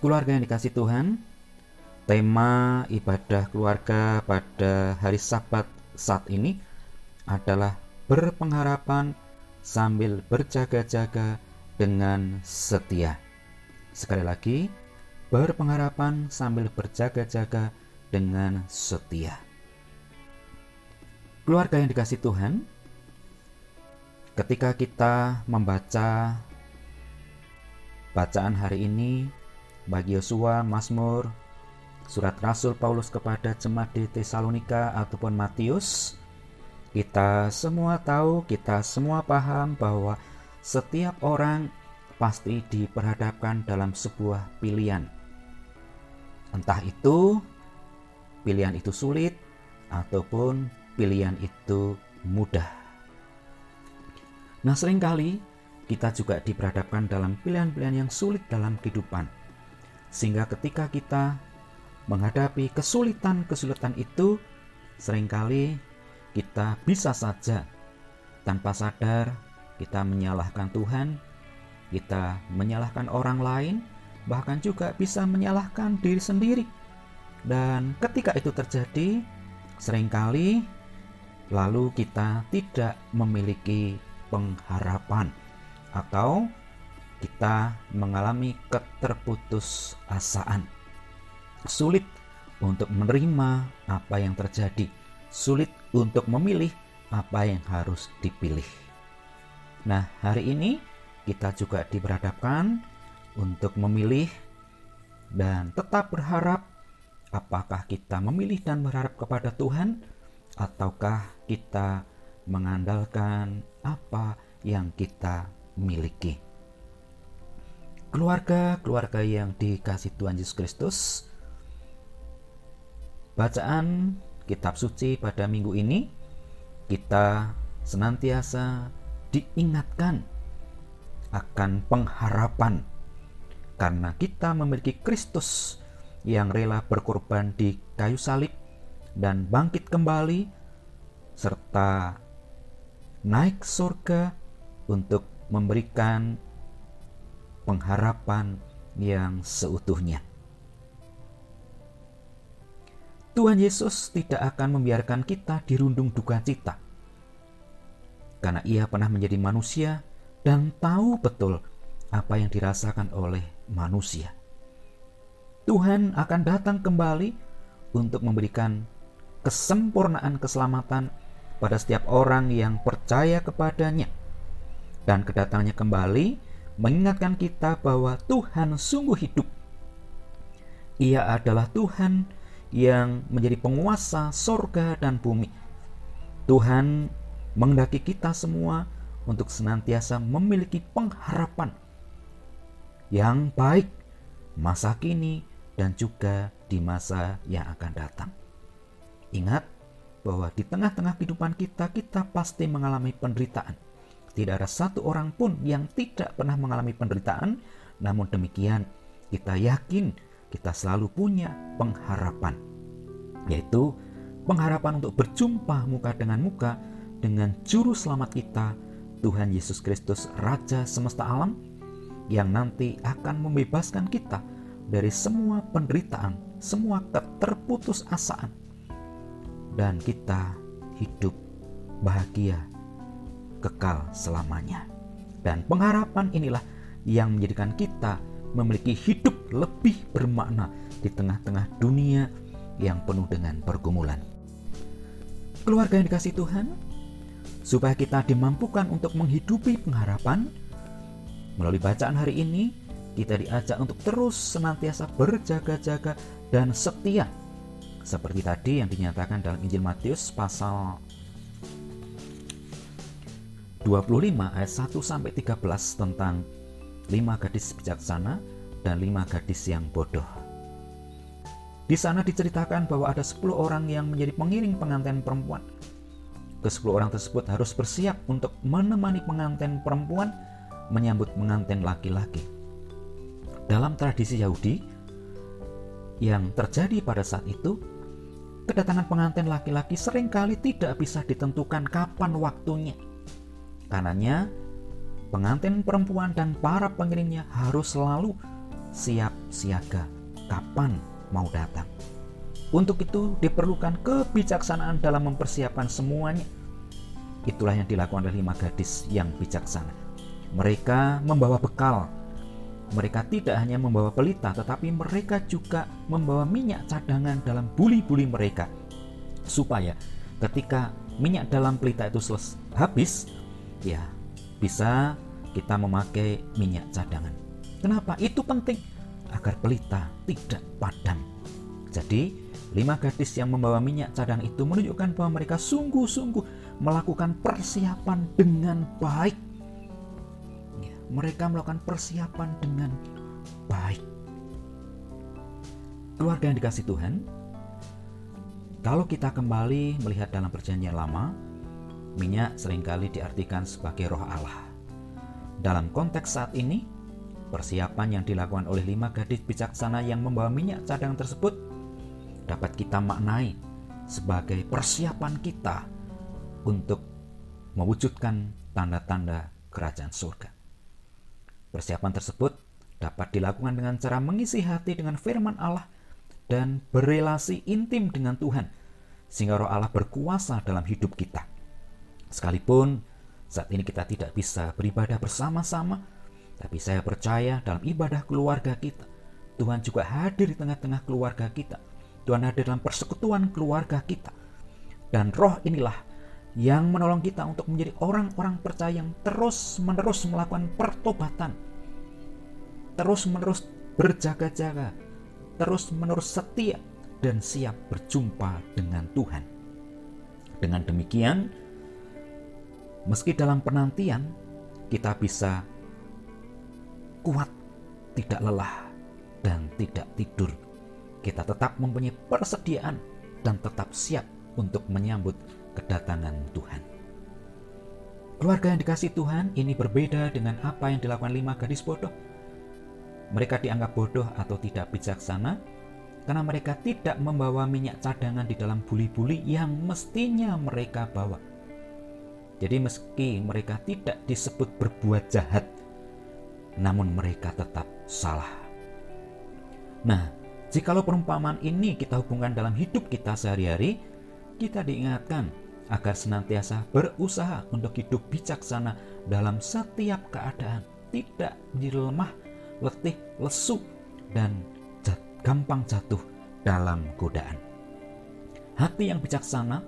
Keluarga yang dikasihi Tuhan, tema ibadah keluarga pada hari Sabat saat ini adalah berpengharapan sambil berjaga-jaga dengan setia. Sekali lagi, berpengharapan sambil berjaga-jaga dengan setia. Keluarga yang dikasihi Tuhan, ketika kita membaca bacaan hari ini bagi Yosua, Mazmur, surat Rasul Paulus kepada jemaat di Tesalonika ataupun Matius, kita semua tahu, kita semua paham bahwa setiap orang pasti diperhadapkan dalam sebuah pilihan. Entah itu pilihan itu sulit ataupun pilihan itu mudah. Nah, seringkali kita juga diperhadapkan dalam pilihan-pilihan yang sulit dalam kehidupan. Sehingga ketika kita menghadapi kesulitan-kesulitan itu, seringkali kita bisa saja tanpa sadar kita menyalahkan Tuhan, kita menyalahkan orang lain, bahkan juga bisa menyalahkan diri sendiri. Dan ketika itu terjadi, seringkali lalu kita tidak memiliki pengharapan atau kita mengalami keterputusasaan. Sulit untuk menerima apa yang terjadi, sulit untuk memilih apa yang harus dipilih. Nah, hari ini kita juga diperhadapkan untuk memilih dan tetap berharap apakah kita memilih dan berharap kepada Tuhan ataukah kita mengandalkan apa yang kita miliki. Keluarga yang dikasihi Tuhan Yesus Kristus, bacaan kitab suci pada minggu ini kita senantiasa diingatkan akan pengharapan karena kita memiliki Kristus yang rela berkorban di kayu salib dan bangkit kembali serta naik surga untuk memberikan pengharapan yang seutuhnya. Tuhan Yesus tidak akan membiarkan kita dirundung duka cita, karena Ia pernah menjadi manusia dan tahu betul apa yang dirasakan oleh manusia. Tuhan akan datang kembali untuk memberikan kesempurnaan keselamatan pada setiap orang yang percaya kepadanya. Dan kedatangannya kembali mengingatkan kita bahwa Tuhan sungguh hidup. Ia adalah Tuhan yang menjadi penguasa sorga dan bumi. Tuhan menghendaki kita semua untuk senantiasa memiliki pengharapan yang baik masa kini dan juga di masa yang akan datang. Ingat bahwa di tengah-tengah kehidupan kita pasti mengalami penderitaan. Tidak ada satu orang pun yang tidak pernah mengalami penderitaan, namun demikian kita yakin kita selalu punya pengharapan, yaitu pengharapan untuk berjumpa muka dengan Juru Selamat kita, Tuhan Yesus Kristus, Raja semesta alam, yang nanti akan membebaskan kita dari semua penderitaan, semua keterputusasaan, dan kita hidup bahagia kekal selamanya. Dan pengharapan inilah yang menjadikan kita memiliki hidup lebih bermakna di tengah-tengah dunia yang penuh dengan pergumulan. Keluarga yang dikasihi Tuhan, supaya kita dimampukan untuk menghidupi pengharapan, melalui bacaan hari ini kita diajak untuk terus senantiasa berjaga-jaga dan setia, seperti tadi yang dinyatakan dalam Injil Matius pasal 25 ayat 1-13 tentang 5 gadis bijaksana dan 5 gadis yang bodoh. Di sana diceritakan bahwa ada 10 orang yang menjadi pengiring pengantin perempuan. Ke-10 orang tersebut harus bersiap untuk menemani pengantin perempuan menyambut pengantin laki-laki. Dalam tradisi Yahudi yang terjadi pada saat itu, kedatangan pengantin laki-laki seringkali tidak bisa ditentukan kapan waktunya. Karenanya, pengantin perempuan dan para pengiringnya harus selalu siap siaga kapan mau datang. Untuk itu diperlukan kebijaksanaan dalam mempersiapkan semuanya. Itulah yang dilakukan oleh 5 gadis yang bijaksana. Mereka membawa bekal. Mereka tidak hanya membawa pelita, tetapi mereka juga membawa minyak cadangan dalam buli-buli mereka, supaya ketika minyak dalam pelita itu habis, ya bisa kita memakai minyak cadangan. Kenapa? Itu penting agar pelita tidak padam. Jadi 5 gadis yang membawa minyak cadangan itu menunjukkan bahwa mereka sungguh-sungguh melakukan persiapan dengan baik. Ya, mereka melakukan persiapan dengan baik. Keluarga yang dikasihi Tuhan, kalau kita kembali melihat dalam Perjanjian Lama, minyak seringkali diartikan sebagai roh Allah. Dalam konteks saat ini, persiapan yang dilakukan oleh 5 gadis bijaksana yang membawa minyak cadangan tersebut dapat kita maknai sebagai persiapan kita untuk mewujudkan tanda-tanda kerajaan surga. Persiapan tersebut dapat dilakukan dengan cara mengisi hati dengan firman Allah dan berelasi intim dengan Tuhan, sehingga roh Allah berkuasa dalam hidup kita. Sekalipun saat ini kita tidak bisa beribadah bersama-sama, tapi saya percaya dalam ibadah keluarga kita, Tuhan juga hadir di tengah-tengah keluarga kita. Tuhan hadir dalam persekutuan keluarga kita. Dan roh inilah yang menolong kita untuk menjadi orang-orang percaya yang terus-menerus melakukan pertobatan, terus-menerus berjaga-jaga, terus-menerus setia dan siap berjumpa dengan Tuhan. Dengan demikian, meski dalam penantian kita bisa kuat, tidak lelah, dan tidak tidur, kita tetap mempunyai persediaan dan tetap siap untuk menyambut kedatangan Tuhan. Keluarga yang dikasihi Tuhan, ini berbeda dengan apa yang dilakukan 5 gadis bodoh. Mereka dianggap bodoh atau tidak bijaksana karena mereka tidak membawa minyak cadangan di dalam buli-buli yang mestinya mereka bawa. Jadi meski mereka tidak disebut berbuat jahat, namun mereka tetap salah. Nah, jikalau perumpamaan ini kita hubungkan dalam hidup kita sehari-hari, kita diingatkan agar senantiasa berusaha untuk hidup bijaksana dalam setiap keadaan, tidak menjadi lemah, letih, lesu, dan gampang jatuh dalam godaan. Hati yang bijaksana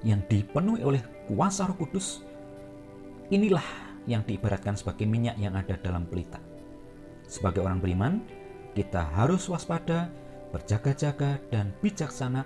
yang dipenuhi oleh kuasa Roh Kudus, inilah yang diibaratkan sebagai minyak yang ada dalam pelita. Sebagai orang beriman, kita harus waspada, berjaga-jaga, dan bijaksana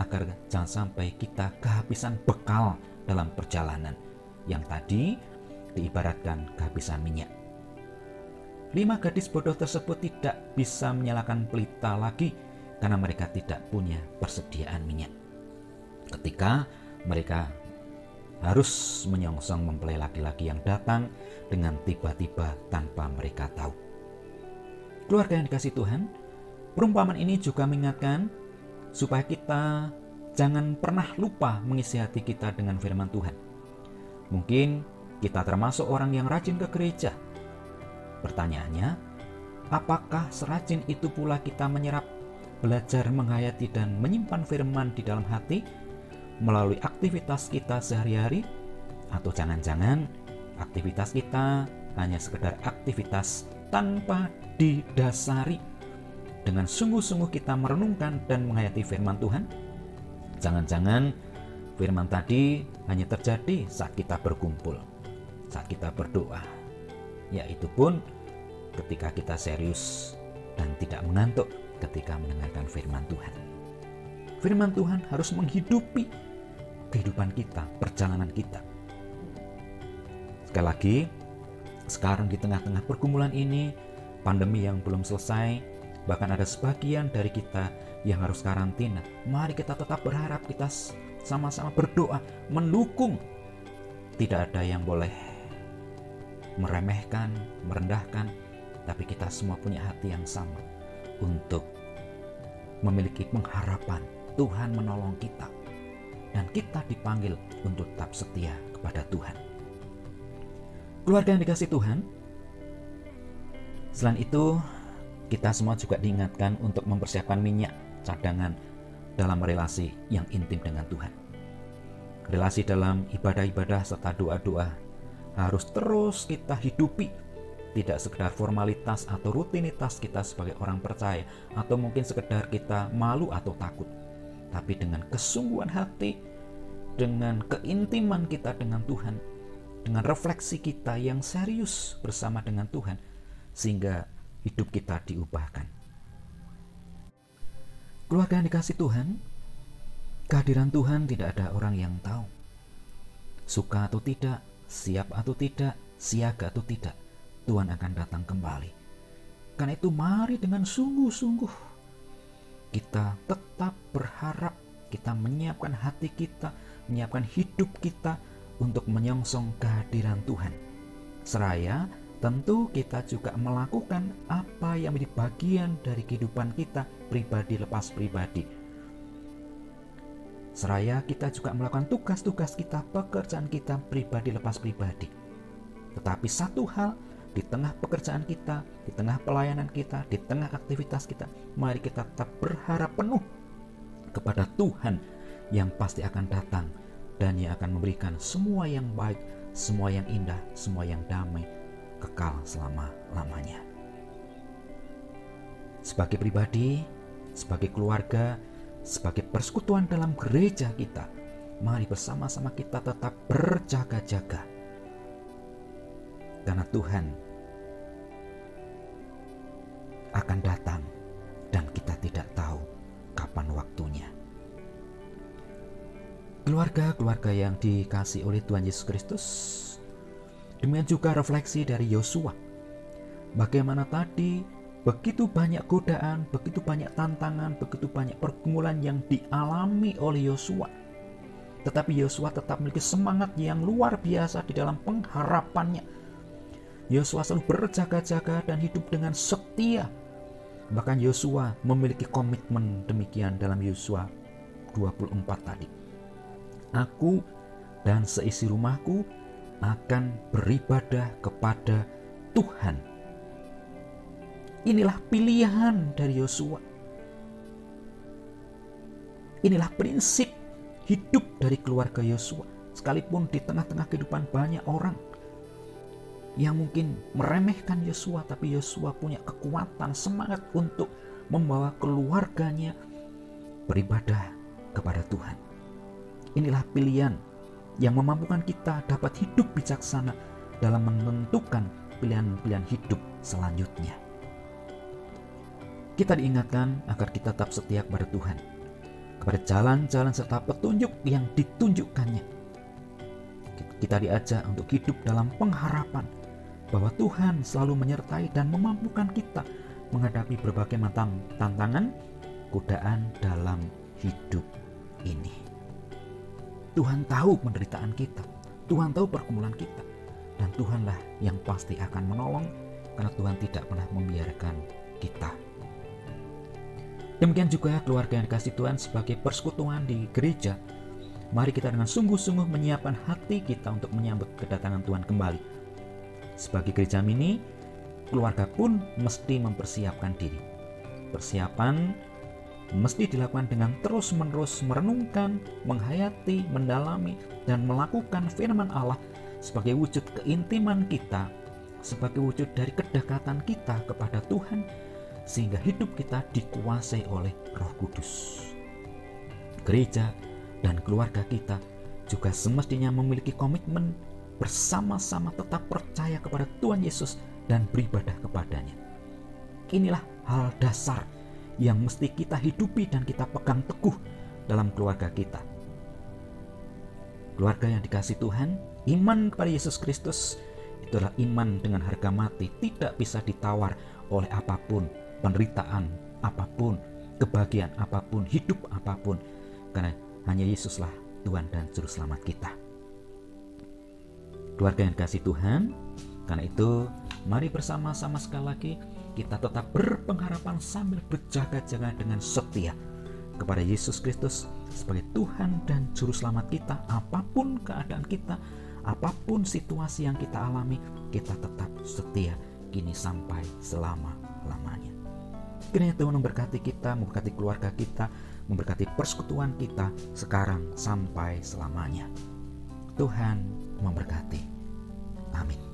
agar jangan sampai kita kehabisan bekal dalam perjalanan yang tadi diibaratkan kehabisan minyak. 5 gadis bodoh tersebut tidak bisa menyalakan pelita lagi karena mereka tidak punya persediaan minyak. Ketika mereka harus menyongsong mempelai laki-laki yang datang dengan tiba-tiba tanpa mereka tahu. Keluarga yang dikasihi Tuhan, perumpamaan ini juga mengingatkan supaya kita jangan pernah lupa mengisi hati kita dengan firman Tuhan. Mungkin kita termasuk orang yang rajin ke gereja. Pertanyaannya, apakah serajin itu pula kita menyerap, belajar menghayati dan menyimpan firman di dalam hati melalui aktivitas kita sehari-hari? Atau jangan-jangan aktivitas kita hanya sekedar aktivitas tanpa didasari dengan sungguh-sungguh kita merenungkan dan menghayati firman Tuhan? Jangan-jangan firman tadi hanya terjadi saat kita berkumpul, saat kita berdoa, yaitu pun ketika kita serius dan tidak mengantuk ketika mendengarkan firman Tuhan. Firman Tuhan harus menghidupi kehidupan kita, perjalanan kita. Sekali lagi, sekarang di tengah-tengah pergumulan ini, pandemi yang belum selesai, bahkan ada sebagian dari kita yang harus karantina. Mari kita tetap berharap, kita sama-sama berdoa, mendukung. Tidak ada yang boleh meremehkan, merendahkan, tapi kita semua punya hati yang sama untuk memiliki pengharapan Tuhan menolong kita, dan kita dipanggil untuk tetap setia kepada Tuhan. Keluarga yang dikasihi Tuhan, selain itu Kita semua juga diingatkan untuk mempersiapkan minyak cadangan dalam relasi yang intim dengan Tuhan. Relasi dalam ibadah-ibadah serta doa-doa harus terus kita hidupi, tidak sekedar formalitas atau rutinitas kita sebagai orang percaya, atau mungkin sekedar kita malu atau takut, tapi dengan kesungguhan hati, dengan keintiman kita dengan Tuhan, dengan refleksi kita yang serius bersama dengan Tuhan, sehingga hidup kita diubahkan. Keluarga yang dikasih Tuhan, kehadiran Tuhan tidak ada orang yang tahu. Suka atau tidak, siap atau tidak, siaga atau tidak, Tuhan akan datang kembali. Karena itu mari dengan sungguh-sungguh kita tetap berharap, kita menyiapkan hati kita, menyiapkan hidup kita untuk menyongsong kehadiran Tuhan. Seraya tentu kita juga melakukan apa yang menjadi bagian dari kehidupan kita pribadi lepas pribadi. Seraya kita juga melakukan tugas-tugas kita, pekerjaan kita pribadi lepas pribadi. Tetapi satu hal, di tengah pekerjaan kita, di tengah pelayanan kita, di tengah aktivitas kita, mari kita tetap berharap penuh kepada Tuhan yang pasti akan datang dan yang akan memberikan semua yang baik, semua yang indah, semua yang damai, kekal selama-lamanya. Sebagai pribadi, sebagai keluarga, sebagai persekutuan dalam gereja kita, mari bersama-sama kita tetap berjaga-jaga. Karena Tuhan akan datang dan kita tidak tahu kapan waktunya. Keluarga-keluarga yang dikasihi oleh Tuhan Yesus Kristus, demikian juga refleksi dari Yosua. Bagaimana tadi begitu banyak godaan, begitu banyak tantangan, begitu banyak pergumulan yang dialami oleh Yosua. Tetapi Yosua tetap memiliki semangat yang luar biasa di dalam pengharapannya. Yosua selalu berjaga-jaga dan hidup dengan setia. Bahkan Yosua memiliki komitmen demikian dalam Yosua 24 tadi. Aku dan seisi rumahku akan beribadah kepada Tuhan. Inilah pilihan dari Yosua. Inilah prinsip hidup dari keluarga Yosua. Sekalipun di tengah-tengah kehidupan banyak orang yang mungkin meremehkan Yosua, tapi Yosua punya kekuatan, semangat untuk membawa keluarganya beribadah kepada Tuhan. Inilah pilihan yang memampukan kita dapat hidup bijaksana dalam menentukan pilihan-pilihan hidup selanjutnya. Kita diingatkan agar kita tetap setia kepada Tuhan, kepada jalan-jalan serta petunjuk yang ditunjukkannya. Kita diajak untuk hidup dalam pengharapan bahwa Tuhan selalu menyertai dan memampukan kita menghadapi berbagai macam tantangan, godaan dalam hidup ini. Tuhan tahu penderitaan kita, Tuhan tahu pergumulan kita, dan Tuhanlah yang pasti akan menolong karena Tuhan tidak pernah membiarkan kita. Demikian juga keluarga yang dikasih Tuhan sebagai persekutuan di gereja. Mari kita dengan sungguh-sungguh menyiapkan hati kita untuk menyambut kedatangan Tuhan kembali. Sebagai gereja mini, keluarga pun mesti mempersiapkan diri. Persiapan mesti dilakukan dengan terus-menerus merenungkan, menghayati, mendalami, dan melakukan firman Allah sebagai wujud keintiman kita, sebagai wujud dari kedekatan kita kepada Tuhan, sehingga hidup kita dikuasai oleh Roh Kudus. Gereja dan keluarga kita juga semestinya memiliki komitmen bersama-sama tetap percaya kepada Tuhan Yesus dan beribadah kepadanya. Inilah hal dasar yang mesti kita hidupi dan kita pegang teguh dalam keluarga kita. Keluarga yang dikasihi Tuhan, iman kepada Yesus Kristus itulah iman dengan harga mati, tidak bisa ditawar oleh apapun, penderitaan apapun, kebahagiaan apapun, hidup apapun, karena hanya Yesuslah Tuhan dan Juru Selamat kita. Keluarga yang dikasihi Tuhan, karena itu mari bersama-sama sekali lagi kita tetap berpengharapan sambil berjaga-jaga dengan setia kepada Yesus Kristus sebagai Tuhan dan Juru Selamat kita. Apapun keadaan kita, apapun situasi yang kita alami, kita tetap setia kini sampai selama-lamanya. Kiranya Tuhan memberkati kita, memberkati keluarga kita, memberkati persekutuan kita sekarang sampai selamanya. Tuhan memberkati. Amin.